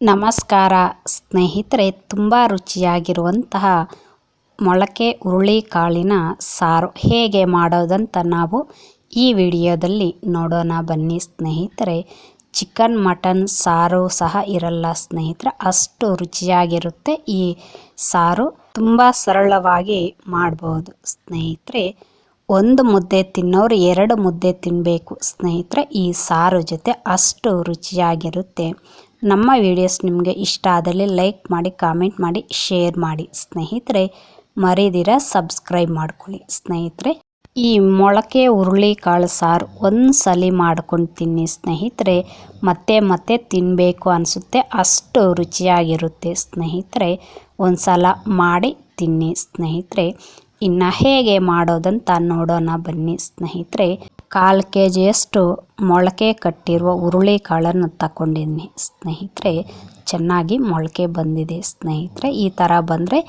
ನಮಸ್ಕಾರ ಸ್ನೇಹಿತರೆ, ತುಂಬ ರುಚಿಯಾಗಿರುವಂತಹ ಮೊಳಕೆ ಹುರುಳಿಕಾಳಿನ ಸಾರು ಹೇಗೆ ಮಾಡೋದಂತ ನಾವು ಈ ವಿಡಿಯೋದಲ್ಲಿ ನೋಡೋಣ ಬನ್ನಿ ಸ್ನೇಹಿತರೆ. ಚಿಕನ್ ಮಟನ್ ಸಾರು ಸಹ ಇರಲ್ಲ ಸ್ನೇಹಿತರೆ, ಅಷ್ಟು ರುಚಿಯಾಗಿರುತ್ತೆ ಈ ಸಾರು. ತುಂಬ ಸರಳವಾಗಿ ಮಾಡ್ಬೋದು ಸ್ನೇಹಿತರೆ. ಒಂದು ಮುದ್ದೆ ತಿನ್ನೋರು 2 ಮುದ್ದೆ ತಿನ್ನಬೇಕು ಸ್ನೇಹಿತರೆ ಈ ಸಾರು ಜೊತೆ, ಅಷ್ಟು ರುಚಿಯಾಗಿರುತ್ತೆ. ನಮ್ಮ ವಿಡಿಯೋಸ್ ನಿಮಗೆ ಇಷ್ಟ ಆದಲ್ಲಿ ಲೈಕ್ ಮಾಡಿ, ಕಾಮೆಂಟ್ ಮಾಡಿ, ಶೇರ್ ಮಾಡಿ ಸ್ನೇಹಿತರೆ. ಮರಿದಿರ ಸಬ್ಸ್ಕ್ರೈಬ್ ಮಾಡ್ಕೊಳ್ಳಿ ಸ್ನೇಹಿತರೆ. ಈ ಮೊಳಕೆ ಹುರುಳಿಕಾಳು ಸಾರು ಒಂದು ಸಲ ಮಾಡ್ಕೊಂಡು ತಿನ್ನಿ ಸ್ನೇಹಿತರೆ, ಮತ್ತೆ ಮತ್ತೆ ತಿನ್ನಬೇಕು ಅನಿಸುತ್ತೆ, ಅಷ್ಟು ರುಚಿಯಾಗಿರುತ್ತೆ ಸ್ನೇಹಿತರೆ. ಒಂದು ಸಲ ಮಾಡಿ ತಿನ್ನಿ ಸ್ನೇಹಿತರೆ. ಇನ್ನು ಹೇಗೆ ಮಾಡೋದಂತ ನೋಡೋಣ ಬನ್ನಿ ಸ್ನೇಹಿತರೆ. 1/4 kgಯಷ್ಟು ಮೊಳಕೆ ಕಟ್ಟಿರುವ ಹುರುಳಿಕಾಳನ್ನು ತಗೊಂಡಿದ್ದೀನಿ ಸ್ನೇಹಿತರೆ. ಚೆನ್ನಾಗಿ ಮೊಳಕೆ ಬಂದಿದೆ ಸ್ನೇಹಿತರೆ. ಈ ಥರ ಬಂದರೆ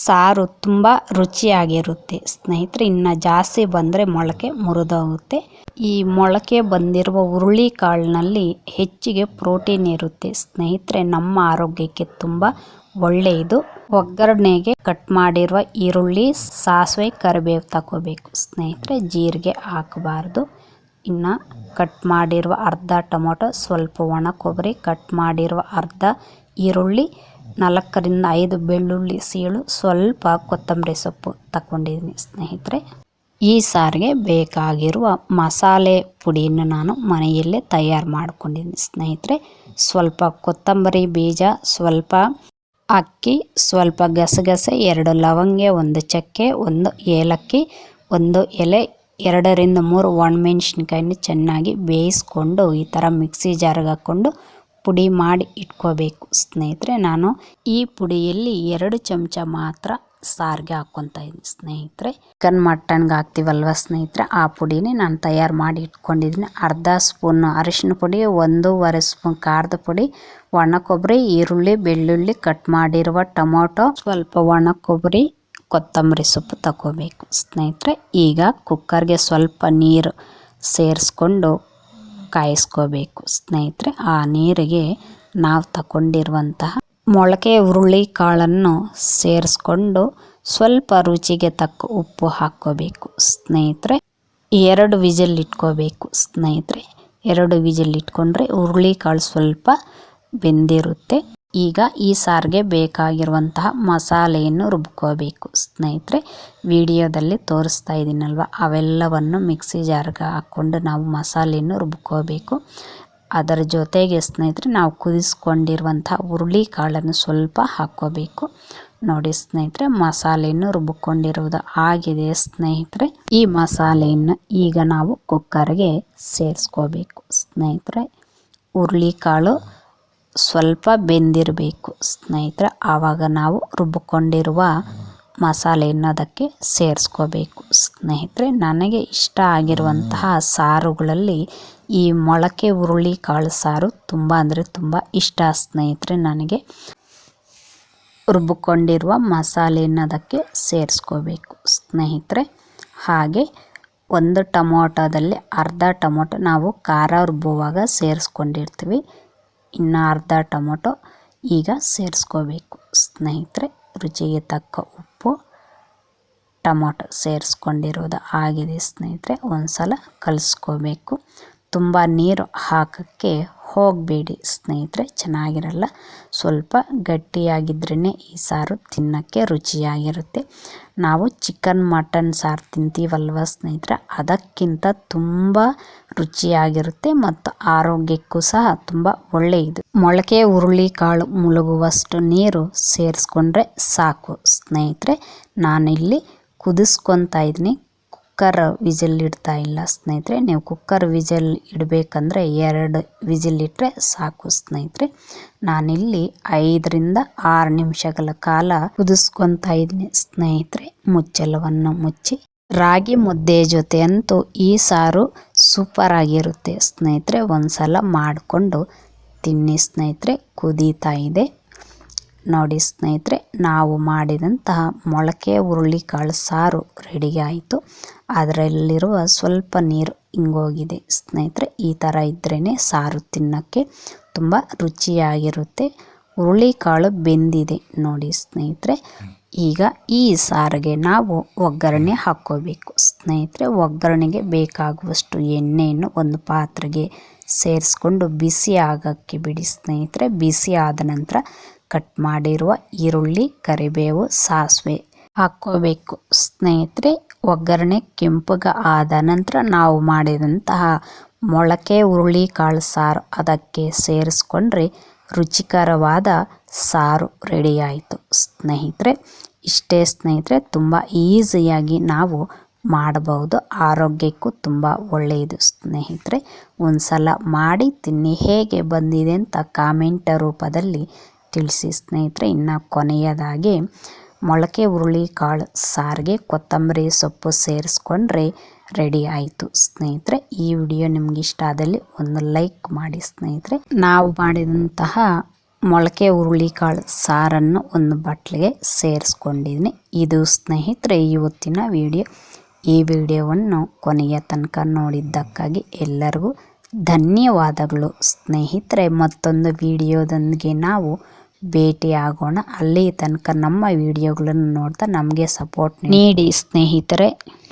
ಸಾರು ತುಂಬ ರುಚಿಯಾಗಿರುತ್ತೆ ಸ್ನೇಹಿತರೆ. ಇನ್ನು ಜಾಸ್ತಿ ಬಂದರೆ ಮೊಳಕೆ ಮುರಿದೋಗುತ್ತೆ. ಈ ಮೊಳಕೆ ಬಂದಿರುವ ಹುರುಳಿಕಾಳಿನಲ್ಲಿ ಹೆಚ್ಚಿಗೆ ಪ್ರೋಟೀನ್ ಇರುತ್ತೆ ಸ್ನೇಹಿತರೆ. ನಮ್ಮ ಆರೋಗ್ಯಕ್ಕೆ ತುಂಬ ಒಳ್ಳೆಯದು. ಒಗ್ಗರಣೆಗೆ ಕಟ್ ಮಾಡಿರುವ ಈರುಳ್ಳಿ, ಸಾಸಿವೆ, ಕರಿಬೇವು ತಗೋಬೇಕು ಸ್ನೇಹಿತರೆ. ಜೀರಿಗೆ ಹಾಕಬಾರ್ದು. ಇನ್ನು ಕಟ್ ಮಾಡಿರುವ ಅರ್ಧ ಟೊಮೊಟೊ, ಸ್ವಲ್ಪ ಒಣ ಕೊಬ್ಬರಿ, ಕಟ್ ಮಾಡಿರುವ ಅರ್ಧ ಈರುಳ್ಳಿ, 4 ರಿಂದ 5 ಬೆಳ್ಳುಳ್ಳಿ ಸೀಳು, ಸ್ವಲ್ಪ ಕೊತ್ತಂಬರಿ ಸೊಪ್ಪು ತಗೊಂಡಿದ್ದೀನಿ ಸ್ನೇಹಿತರೆ. ಈ ಸಾರಿಗೆ ಬೇಕಾಗಿರುವ ಮಸಾಲೆ ಪುಡಿಯನ್ನು ನಾನು ಮನೆಯಲ್ಲೇ ತಯಾರು ಮಾಡ್ಕೊಂಡಿದ್ದೀನಿ ಸ್ನೇಹಿತರೆ. ಸ್ವಲ್ಪ ಕೊತ್ತಂಬರಿ ಬೀಜ, ಸ್ವಲ್ಪ ಅಕ್ಕಿ, ಸ್ವಲ್ಪ ಗಸಗಸೆ, 2 ಲವಂಗ, 1 ಚಕ್ಕೆ, 1 ಏಲಕ್ಕಿ, 1 ಎಲೆ, 2 ರಿಂದ 3 ಒಣಮೆಣಸಿನ್ಕಾಯಿನ ಚೆನ್ನಾಗಿ ಬೇಯಿಸ್ಕೊಂಡು ಈ ಥರ ಮಿಕ್ಸಿ ಜಾರ್ಗೆ ಹಾಕ್ಕೊಂಡು ಪುಡಿ ಮಾಡಿ ಇಟ್ಕೋಬೇಕು ಸ್ನೇಹಿತರೆ. ನಾನು ಈ ಪುಡಿಯಲ್ಲಿ 2 ಚಮಚ ಮಾತ್ರ ಸಾರಿಗೆ ಹಾಕ್ಕೊತಾ ಇದ್ದೀನಿ ಸ್ನೇಹಿತರೆ. ಚಿಕನ್ ಮಟನ್ಗೆ ಹಾಕ್ತೀವಲ್ವ ಸ್ನೇಹಿತರೆ, ಆ ಪುಡಿನೇ ನಾನು ತಯಾರು ಮಾಡಿ ಇಟ್ಕೊಂಡಿದ್ದೀನಿ. ಅರ್ಧ ಸ್ಪೂನ್ ಅರಿಶಿನ ಪುಡಿ, 1.5 ಸ್ಪೂನ್ ಖಾರದ ಪುಡಿ, ಒಣ ಕೊಬ್ಬರಿ, ಈರುಳ್ಳಿ, ಬೆಳ್ಳುಳ್ಳಿ, ಕಟ್ ಮಾಡಿರುವ ಟೊಮೊಟೊ, ಸ್ವಲ್ಪ ಒಣ ಕೊಬ್ಬರಿ, ಕೊತ್ತಂಬರಿ ಸೊಪ್ಪು ತಗೋಬೇಕು ಸ್ನೇಹಿತರೆ. ಈಗ ಕುಕ್ಕರ್ಗೆ ಸ್ವಲ್ಪ ನೀರು ಸೇರಿಸ್ಕೊಂಡು ಕಾಯಿಸ್ಕೋಬೇಕು ಸ್ನೇಹಿತರೆ. ಆ ನೀರಿಗೆ ನಾವು ತಗೊಂಡಿರುವಂತಹ ಮೊಳಕೆ ಹುರುಳಿ ಕಾಳನ್ನು ಸೇರಿಸ್ಕೊಂಡು ಸ್ವಲ್ಪ ರುಚಿಗೆ ತಕ್ಕ ಉಪ್ಪು ಹಾಕ್ಕೋಬೇಕು ಸ್ನೇಹಿತರೆ. 2 ವಿಜಿಲ್ ಇಟ್ಕೋಬೇಕು ಸ್ನೇಹಿತರೆ. 2 ವಿಜಿಲ್ ಇಟ್ಕೊಂಡ್ರೆ ಹುರುಳಿಕಾಳು ಸ್ವಲ್ಪ ಬೆಂದಿರುತ್ತೆ. ಈಗ ಈ ಸಾರಿಗೆ ಬೇಕಾಗಿರುವಂತಹ ಮಸಾಲೆಯನ್ನು ರುಬ್ಕೋಬೇಕು ಸ್ನೇಹಿತರೆ. ವಿಡಿಯೋದಲ್ಲಿ ತೋರಿಸ್ತಾ ಇದ್ದೀನಲ್ವ, ಅವೆಲ್ಲವನ್ನು ಮಿಕ್ಸಿ ಜಾರ್ಗೆ ಹಾಕ್ಕೊಂಡು ನಾವು ಮಸಾಲೆಯನ್ನು ರುಬ್ಕೋಬೇಕು. ಅದರ ಜೊತೆಗೆ ಸ್ನೇಹಿತರೆ ನಾವು ಕುದಿಸ್ಕೊಂಡಿರುವಂತಹ ಹುರುಳಿಕಾಳನ್ನು ಸ್ವಲ್ಪ ಹಾಕ್ಕೋಬೇಕು. ನೋಡಿ ಸ್ನೇಹಿತರೆ, ಮಸಾಲೆಯನ್ನು ರುಬ್ಕೊಂಡಿರುವುದು ಆಗಿದೆ ಸ್ನೇಹಿತರೆ. ಈ ಮಸಾಲೆಯನ್ನು ಈಗ ನಾವು ಕುಕ್ಕರ್ಗೆ ಸೇರಿಸ್ಕೋಬೇಕು ಸ್ನೇಹಿತರೆ. ಹುರುಳಿಕಾಳು ಸ್ವಲ್ಪ ಬೆಂದಿರಬೇಕು ಸ್ನೇಹಿತರೆ. ಆವಾಗ ನಾವು ರುಬ್ಕೊಂಡಿರುವ ಮಸಾಲೆಯನ್ನು ಅದಕ್ಕೆ ಸೇರಿಸ್ಕೋಬೇಕು ಸ್ನೇಹಿತರೆ. ನನಗೆ ಇಷ್ಟ ಆಗಿರುವಂತಹ ಸಾರುಗಳಲ್ಲಿ ಈ ಮೊಳಕೆ ಹುರುಳಿಕಾಳು ಸಾರು ತುಂಬ ಅಂದರೆ ತುಂಬ ಇಷ್ಟ ಸ್ನೇಹಿತರೆ. ನನಗೆ ರುಬ್ಕೊಂಡಿರುವ ಮಸಾಲೆಯನ್ನು ಅದಕ್ಕೆ ಸೇರಿಸ್ಕೋಬೇಕು ಸ್ನೇಹಿತರೆ. ಹಾಗೆ 1 ಟೊಮೊಟೊದಲ್ಲಿ ಅರ್ಧ ಟೊಮೊಟೊ ನಾವು ಖಾರ ರುಬ್ಬುವಾಗ ಸೇರಿಸ್ಕೊಂಡಿರ್ತೀವಿ. ಇನ್ನು ಅರ್ಧ ಟೊಮೊಟೊ ಈಗ ಸೇರಿಸ್ಕೋಬೇಕು ಸ್ನೇಹಿತರೆ. ರುಚಿಗೆ ತಕ್ಕ ಉಪ್ಪು, ಟೊಮೊಟೊ ಸೇರಿಸ್ಕೊಂಡಿರೋದು ಆಗಿದೆ ಸ್ನೇಹಿತರೆ. ಒಂದು ಸಲ ಕಲಿಸ್ಕೋಬೇಕು. ತುಂಬ ನೀರು ಹಾಕೋಕ್ಕೆ ಹೋಗಬೇಡಿ ಸ್ನೇಹಿತರೆ, ಚೆನ್ನಾಗಿರಲ್ಲ. ಸ್ವಲ್ಪ ಗಟ್ಟಿಯಾಗಿದ್ರೇ ಈ ಸಾರು ತಿನ್ನೋಕ್ಕೆ ರುಚಿಯಾಗಿರುತ್ತೆ. ನಾವು ಚಿಕನ್ ಮಟನ್ ಸಾರು ತಿಂತೀವಲ್ವ ಸ್ನೇಹಿತರೆ, ಅದಕ್ಕಿಂತ ತುಂಬ ರುಚಿಯಾಗಿರುತ್ತೆ ಮತ್ತು ಆರೋಗ್ಯಕ್ಕೂ ಸಹ ತುಂಬ ಒಳ್ಳೆಯದು. ಮೊಳಕೆ ಹುರುಳಿಕಾಳು ಮುಳುಗುವಷ್ಟು ನೀರು ಸೇರಿಸ್ಕೊಂಡ್ರೆ ಸಾಕು ಸ್ನೇಹಿತರೆ. ನಾನಿಲ್ಲಿ ಕುದಿಸ್ಕೊತಾ ಇದ್ದೀನಿ, ಕುಕ್ಕರ್ ವಿಜಿಲ್ ಇಡ್ತಾ ಇಲ್ಲ ಸ್ನೇಹಿತರೆ. ನೀವು ಕುಕ್ಕರ್ ವಿಜಿಲ್ ಇಡಬೇಕಂದ್ರೆ 2 ವಿಜಿಲ್ ಇಟ್ಟರೆ ಸಾಕು ಸ್ನೇಹಿತರೆ. ನಾನಿಲ್ಲಿ 5 ರಿಂದ 6 ನಿಮಿಷಗಳ ಕಾಲ ಕುದಿಸ್ಕೊತಾ ಇದ್ದೀನಿ ಸ್ನೇಹಿತರೆ. ಮುಚ್ಚಳವನ್ನು ಮುಚ್ಚಿ. ರಾಗಿ ಮುದ್ದೆ ಜೊತೆ ಅಂತೂ ಈ ಸಾರು ಸೂಪರ್ ಆಗಿರುತ್ತೆ ಸ್ನೇಹಿತರೆ. ಒಂದು ಸಲ ಮಾಡಿಕೊಂಡು ತಿನ್ನಿ ಸ್ನೇಹಿತರೆ. ಕುದೀತಾ ಇದೆ ನೋಡಿ ಸ್ನೇಹಿತರೆ. ನಾವು ಮಾಡಿದಂತಹ ಮೊಳಕೆ ಹುರುಳಿಕಾಳು ಸಾರು ರೆಡಿ ಆಯಿತು. ಅದರಲ್ಲಿರುವ ಸ್ವಲ್ಪ ನೀರು ಇಂಗೋಗಿದೆ ಸ್ನೇಹಿತರೆ. ಈ ಥರ ಇದ್ರೇ ಸಾರು ತಿನ್ನೋಕ್ಕೆ ತುಂಬ ರುಚಿಯಾಗಿರುತ್ತೆ. ಹುರುಳಿಕಾಳು ಬೆಂದಿದೆ ನೋಡಿ ಸ್ನೇಹಿತರೆ. ಈಗ ಈ ಸಾರಿಗೆ ನಾವು ಒಗ್ಗರಣೆ ಹಾಕ್ಕೋಬೇಕು ಸ್ನೇಹಿತರೆ. ಒಗ್ಗರಣೆಗೆ ಬೇಕಾಗುವಷ್ಟು ಎಣ್ಣೆಯನ್ನು ಒಂದು ಪಾತ್ರೆಗೆ ಸೇರಿಸ್ಕೊಂಡು ಬಿಸಿ ಆಗೋಕ್ಕೆ ಬಿಡಿ ಸ್ನೇಹಿತರೆ. ಬಿಸಿ ಆದ ನಂತರ ಕಟ್ ಮಾಡಿರುವ ಈರುಳ್ಳಿ, ಕರಿಬೇವು, ಸಾಸಿವೆ ಹಾಕ್ಕೋಬೇಕು ಸ್ನೇಹಿತರೆ. ಒಗ್ಗರಣೆ ಕೆಂಪಗೆ ಆದ ನಂತರ ನಾವು ಮಾಡಿದಂತಹ ಮೊಳಕೆ ಹುರುಳಿಕಾಳು ಸಾರು ಅದಕ್ಕೆ ಸೇರಿಸ್ಕೊಂಡ್ರೆ ರುಚಿಕರವಾದ ಸಾರು ರೆಡಿ ಆಯಿತು ಸ್ನೇಹಿತರೆ. ಇಷ್ಟೇ ಸ್ನೇಹಿತರೆ, ತುಂಬ ಈಸಿಯಾಗಿ ನಾವು ಮಾಡಬಹುದು. ಆರೋಗ್ಯಕ್ಕೂ ತುಂಬ ಒಳ್ಳೆಯದು ಸ್ನೇಹಿತರೆ. ಒಂದು ಸಲ ಮಾಡಿ ತಿನ್ನಿ, ಹೇಗೆ ಬಂದಿದೆ ಅಂತ ಕಾಮೆಂಟ್ ರೂಪದಲ್ಲಿ ತಿಳಿಸಿ ಸ್ನೇಹಿತರೆ. ಇನ್ನು ಕೊನೆಯದಾಗಿ ಮೊಳಕೆ ಹುರುಳಿಕಾಳು ಸಾರಿಗೆ ಕೊತ್ತಂಬರಿ ಸೊಪ್ಪು ಸೇರಿಸ್ಕೊಂಡ್ರೆ ರೆಡಿ ಆಯಿತು ಸ್ನೇಹಿತರೆ. ಈ ವಿಡಿಯೋ ನಿಮ್ಗೆ ಇಷ್ಟ ಆದಲ್ಲಿ ಒಂದು ಲೈಕ್ ಮಾಡಿ ಸ್ನೇಹಿತರೆ. ನಾವು ಮಾಡಿದಂತಹ ಮೊಳಕೆ ಹುರುಳಿಕಾಳು ಸಾರನ್ನು ಒಂದು ಬಟ್ಲಿಗೆ ಸೇರಿಸ್ಕೊಂಡಿದ್ದೀನಿ. ಇದು ಸ್ನೇಹಿತರೆ ಇವತ್ತಿನ ವಿಡಿಯೋ. ಈ ವಿಡಿಯೋವನ್ನು ಕೊನೆಯ ತನಕ ನೋಡಿದ್ದಕ್ಕಾಗಿ ಎಲ್ಲರಿಗೂ ಧನ್ಯವಾದಗಳು ಸ್ನೇಹಿತರೆ. ಮತ್ತೊಂದು ವಿಡಿಯೋದೊಂದಿಗೆ ನಾವು ಭೇಟಿಯಾಗೋಣ. ಅಲ್ಲಿ ತನಕ ನಮ್ಮ ವಿಡಿಯೋಗಳನ್ನು ನೋಡ್ತಾ ನಮಗೆ ಸಪೋರ್ಟ್ ನೀಡಿ ಸ್ನೇಹಿತರೆ.